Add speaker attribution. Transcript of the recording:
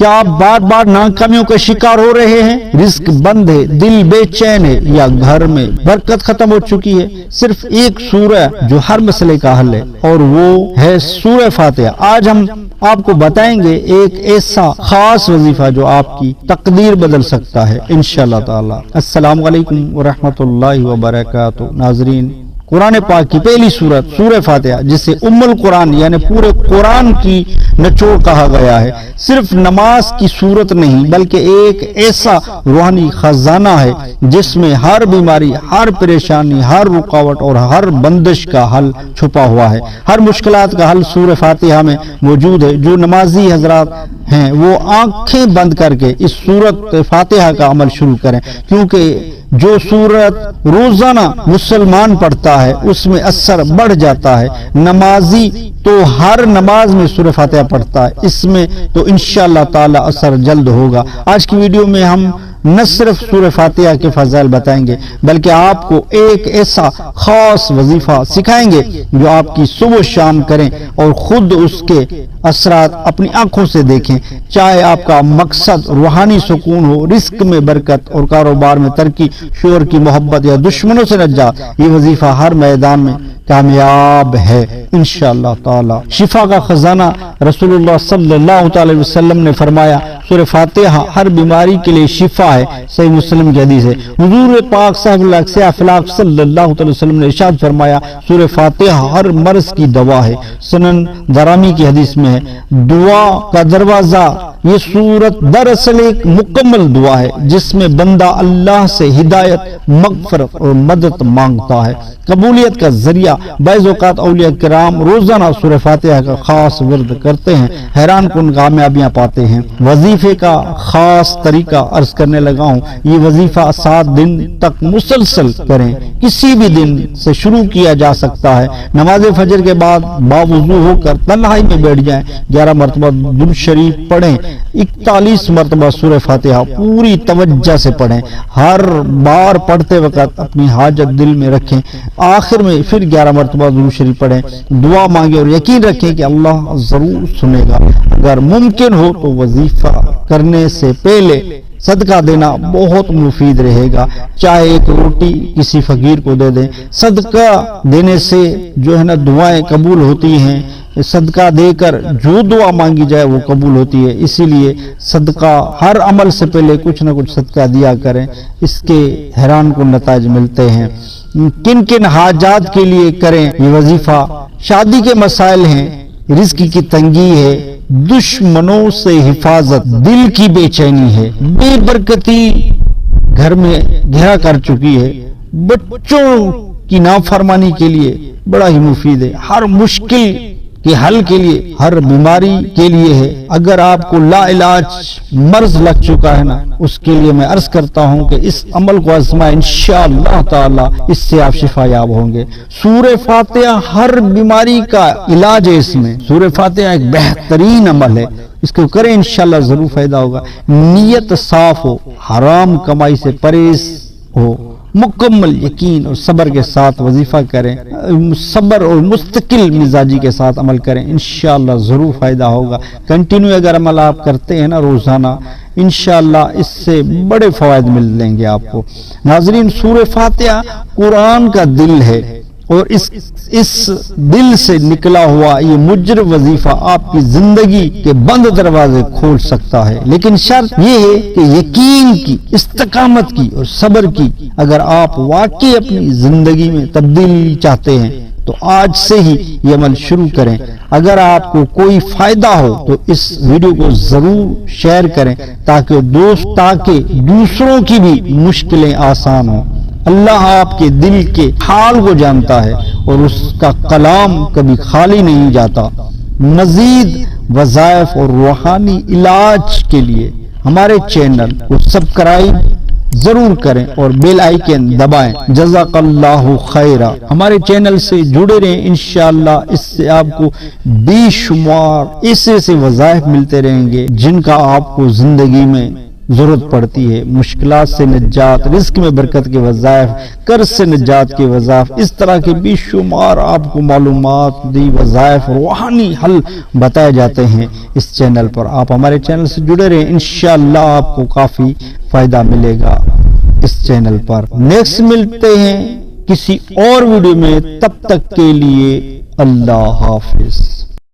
Speaker 1: کیا آپ بار بار ناکامیوں کا شکار ہو رہے ہیں؟ رزق بند ہے، دل بے چین ہے، یا گھر میں برکت ختم ہو چکی ہے؟ صرف ایک سورہ جو ہر مسئلے کا حل ہے، اور وہ ہے سورہ فاتحہ۔ آج ہم آپ کو بتائیں گے ایک ایسا خاص وظیفہ جو آپ کی تقدیر بدل سکتا ہے انشاءاللہ تعالی۔ السلام علیکم ورحمۃ اللہ وبرکاتہ۔ ناظرین، قرآن پاک کی پہلی سورت سورہ فاتحہ، جسے ام القرآن یعنی پورے قرآن کی نچوڑ کہا گیا ہے، صرف نماز کی صورت نہیں بلکہ ایک ایسا روحانی خزانہ ہے جس میں ہر بیماری، ہر پریشانی، ہر رکاوٹ اور ہر بندش کا حل چھپا ہوا ہے۔ ہر مشکلات کا حل سورہ فاتحہ میں موجود ہے۔ جو نمازی حضرات ہیں وہ آنکھیں بند کر کے اس سورت فاتحہ کا عمل شروع کریں، کیونکہ جو سورت روزانہ مسلمان پڑھتا ہے اس میں اثر بڑھ جاتا ہے۔ نمازی تو ہر نماز میں سورہ فاتحہ پڑھتا ہے، اس میں تو انشاءاللہ تعالی اثر جلد ہوگا۔ آج کی ویڈیو میں ہم نہ صرف سورہ فاتحہ کے فضائل بتائیں گے بلکہ آپ کو ایک ایسا خاص وظیفہ سکھائیں گے جو آپ کی صبح و شام کریں اور خود اس کے اثرات اپنی آنکھوں سے دیکھیں۔ چاہے آپ کا مقصد روحانی سکون ہو، رزق میں برکت اور کاروبار میں ترقی، شوہر کی محبت یا دشمنوں سے نجات، یہ وظیفہ ہر میدان میں کامیاب ہے انشاءاللہ تعالی۔ شفا کا خزانہ رسول اللہ صلی اللہ تعالی وسلم نے فرمایا، سورہ فاتحہ ہر بیماری کے لیے شفا ہے۔ صحیح مسلم کی حدیث ہے۔ حضور پاک صاحب اللہ صلی اللہ تعالی وسلم نے ارشاد فرمایا، سورہ فاتحہ ہر مرض کی دوا ہے۔ سنن درامی کی حدیث میں ہے، دعا کا دروازہ، یہ سورت دراصل ایک مکمل دعا ہے جس میں بندہ اللہ سے ہدایت، مغفرت اور مدد مانگتا ہے۔ قبولیت کا ذریعہ، بعض اوقات اولیاء کرام روزانہ سورہ فاتحہ کا خاص ورد کرتے ہیں، حیران کن کامیابیاں پاتے ہیں۔ وظیفے کا خاص طریقہ عرض کرنے لگا ہوں۔ یہ وظیفہ 7 دن تک مسلسل کریں، کسی بھی دن سے شروع کیا جا سکتا ہے۔ نماز فجر کے بعد باوضو ہو کر تنہائی میں بیٹھ جائیں، 11 مرتبہ درود شریف پڑھیں، 41 مرتبہ سورہ فاتحہ پوری توجہ سے پڑھیں۔ ہر بار پڑھتے وقت اپنی حاجت دل میں رکھیں، آخر میں پھر 11 مرتبہ درود شریف پڑھیں، دعا مانگیں اور یقین رکھیں کہ اللہ ضرور سنے گا۔ اگر ممکن ہو تو وظیفہ کرنے سے پہلے صدقہ دینا بہت مفید رہے گا، چاہے ایک روٹی کسی فقیر کو دے دیں۔ صدقہ دینے سے جو ہے نا دعائیں قبول ہوتی ہیں، صدقہ دے کر جو دعا مانگی جائے وہ قبول ہوتی ہے۔ اسی لیے صدقہ ہر عمل سے پہلے کچھ نہ کچھ صدقہ دیا کریں، اس کے حیران کن نتائج ملتے ہیں۔ کن کن حاجات کے لیے کریں یہ وظیفہ؟ شادی کے مسائل ہیں، رزق کی تنگی ہے، دشمنوں سے حفاظت، دل کی بے چینی ہے، بے برکتی گھر میں گھیرا کر چکی ہے، بچوں کی نافرمانی کے لیے بڑا ہی مفید ہے، ہر مشکل کے حل کے لیے، ہر بیماری کے لیے ہے۔ اگر آپ کو لا علاج مرض لگ چکا ہے نا، اس کے لیے میں عرض کرتا ہوں کہ اس عمل کو آزمائیں، انشاءاللہ تعالی اس سے آپ شفا یاب ہوں گے۔ سورہ فاتحہ ہر بیماری کا علاج ہے۔ اس میں سورہ فاتحہ ایک بہترین عمل ہے، اس کو کریں انشاءاللہ ضرور فائدہ ہوگا۔ نیت صاف ہو، حرام کمائی سے پرہیز ہو، مکمل یقین اور صبر کے ساتھ وظیفہ کریں، صبر اور مستقل مزاجی کے ساتھ عمل کریں، انشاءاللہ ضرور فائدہ ہوگا۔ کنٹینیو اگر عمل آپ کرتے ہیں نا روزانہ، انشاءاللہ اس سے بڑے فوائد مل لیں گے آپ کو۔ ناظرین، سورہ فاتحہ قرآن کا دل ہے، اور اس دل سے نکلا ہوا یہ مجر وظیفہ آپ کی زندگی کے بند دروازے کھول سکتا ہے، لیکن شرط یہ ہے کہ یقین کی، استقامت کی اور صبر کی۔ اگر آپ واقعی اپنی زندگی میں تبدیلی چاہتے ہیں تو آج سے ہی یہ عمل شروع کریں۔ اگر آپ کو کوئی فائدہ ہو تو اس ویڈیو کو ضرور شیئر کریں تاکہ دوسروں کی بھی مشکلیں آسان ہوں۔ اللہ آپ کے دل کے حال کو جانتا ہے اور اس کا کلام کبھی خالی نہیں جاتا۔ مزید وظائف اور روحانی علاج کے لیے ہمارے چینل کو سبسکرائب ضرور کریں اور بیل آئیکن دبائیں۔ جزاک اللہ خیرہ۔ ہمارے چینل سے جڑے رہیں، انشاءاللہ اس سے آپ کو بے شمار ایسے وظائف ملتے رہیں گے جن کا آپ کو زندگی میں ضرورت پڑتی ہے، مشکلات سے نجات، رزق میں برکت کے وظائف، قرض سے نجات کے وظائف، اس طرح کے بے شمار آپ کو معلومات دی وظائف، روحانی حل بتائے جاتے ہیں اس چینل پر۔ آپ ہمارے چینل سے جڑے رہیں، انشاءاللہ آپ کو کافی فائدہ ملے گا اس چینل پر۔ نیکسٹ ملتے ہیں کسی اور ویڈیو میں، تب تک کے لیے اللہ حافظ۔